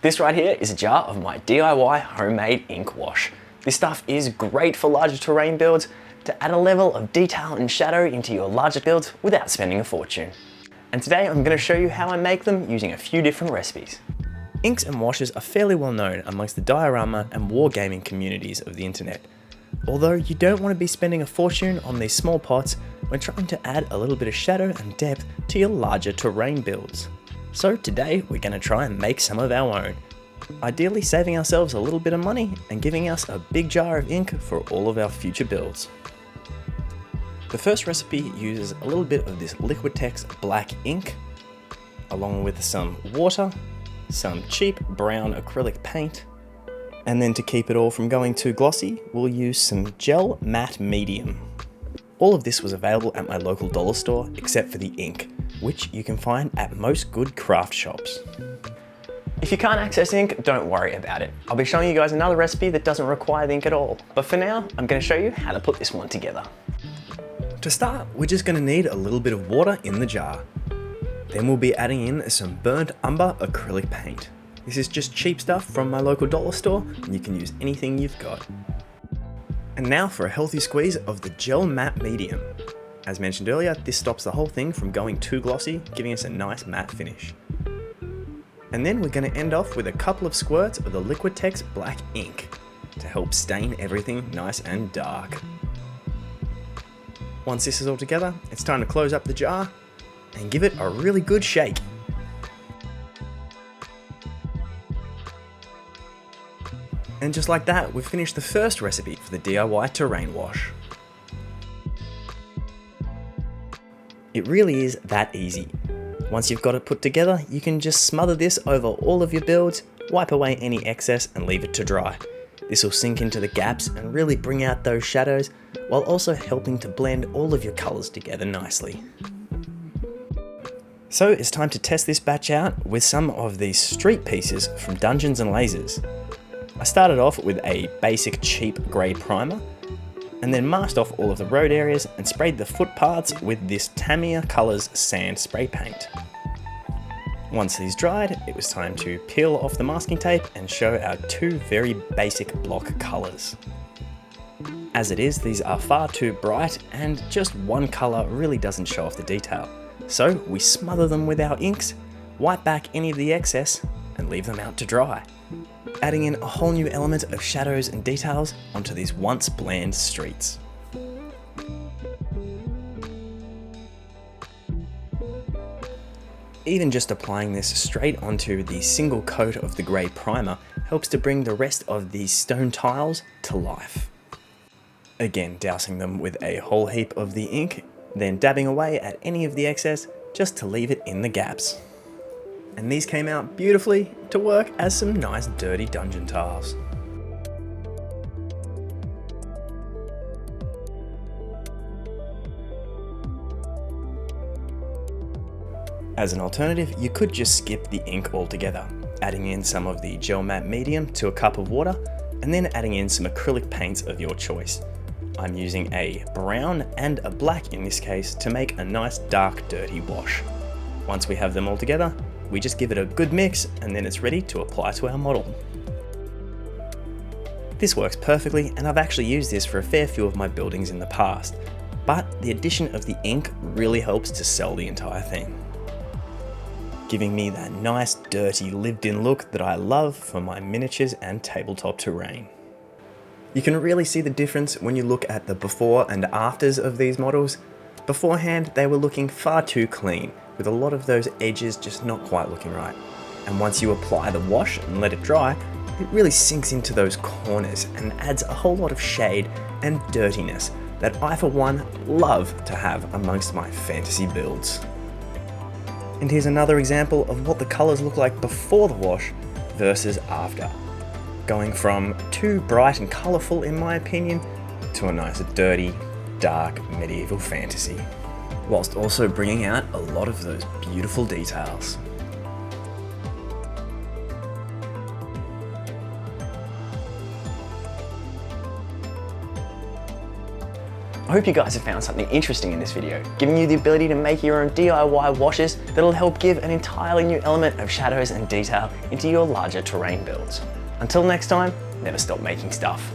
This right here is a jar of my DIY homemade ink wash. This stuff is great for larger terrain builds to add a level of detail and shadow into your larger builds without spending a fortune. And today I'm going to show you how I make them using a few different recipes. Inks and washes are fairly well known amongst the diorama and wargaming communities of the internet. Although you don't want to be spending a fortune on these small pots when trying to add a little bit of shadow and depth to your larger terrain builds. So today we're going to try and make some of our own, ideally saving ourselves a little bit of money and giving us a big jar of ink for all of our future builds. The first recipe uses a little bit of this Liquitex black ink, along with some water, some cheap brown acrylic paint, and then to keep it all from going too glossy, we'll use some gel matte medium. All of this was available at my local dollar store except for the ink, which you can find at most good craft shops. If you can't access ink, don't worry about it. I'll be showing you guys another recipe that doesn't require the ink at all. But for now, I'm going to show you how to put this one together. To start, we're just going to need a little bit of water in the jar. Then we'll be adding in some burnt umber acrylic paint. This is just cheap stuff from my local dollar store, and you can use anything you've got. And now for a healthy squeeze of the gel matte medium. As mentioned earlier, this stops the whole thing from going too glossy, giving us a nice matte finish. And then we're going to end off with a couple of squirts of the Liquitex black ink to help stain everything nice and dark. Once this is all together, it's time to close up the jar and give it a really good shake. And just like that, we've finished the first recipe for the DIY terrain wash. It really is that easy. Once you've got it put together, you can just smother this over all of your builds, wipe away any excess and leave it to dry. This will sink into the gaps and really bring out those shadows, while also helping to blend all of your colours together nicely. So it's time to test this batch out with some of these street pieces from Dungeons and Lasers. I started off with a basic cheap grey primer, and then masked off all of the road areas and sprayed the footpaths with this Tamiya Colors sand spray paint. Once these dried, it was time to peel off the masking tape and show our two very basic block colours. As it is, these are far too bright and just one colour really doesn't show off the detail. So we smother them with our inks, wipe back any of the excess and leave them out to dry, adding in a whole new element of shadows and details onto these once bland streets. Even just applying this straight onto the single coat of the grey primer helps to bring the rest of these stone tiles to life. Again, dousing them with a whole heap of the ink, then dabbing away at any of the excess just to leave it in the gaps. And these came out beautifully to work as some nice dirty dungeon tiles. As an alternative, you could just skip the ink altogether, adding in some of the gel matte medium to a cup of water, and then adding in some acrylic paints of your choice. I'm using a brown and a black in this case to make a nice dark dirty wash. Once we have them all together, we just give it a good mix and then it's ready to apply to our model. This works perfectly, and I've actually used this for a fair few of my buildings in the past, but the addition of the ink really helps to sell the entire thing, giving me that nice dirty lived-in look that I love for my miniatures and tabletop terrain. You can really see the difference when you look at the before and afters of these models. Beforehand, they were looking far too clean, with a lot of those edges just not quite looking right. And once you apply the wash and let it dry, it really sinks into those corners and adds a whole lot of shade and dirtiness that I for one love to have amongst my fantasy builds. And here's another example of what the colours look like before the wash versus after. Going from too bright and colourful in my opinion to a nice dirty, dark medieval fantasy, whilst also bringing out a lot of those beautiful details. I hope you guys have found something interesting in this video, giving you the ability to make your own DIY washes that'll help give an entirely new element of shadows and detail into your larger terrain builds. Until next time, never stop making stuff.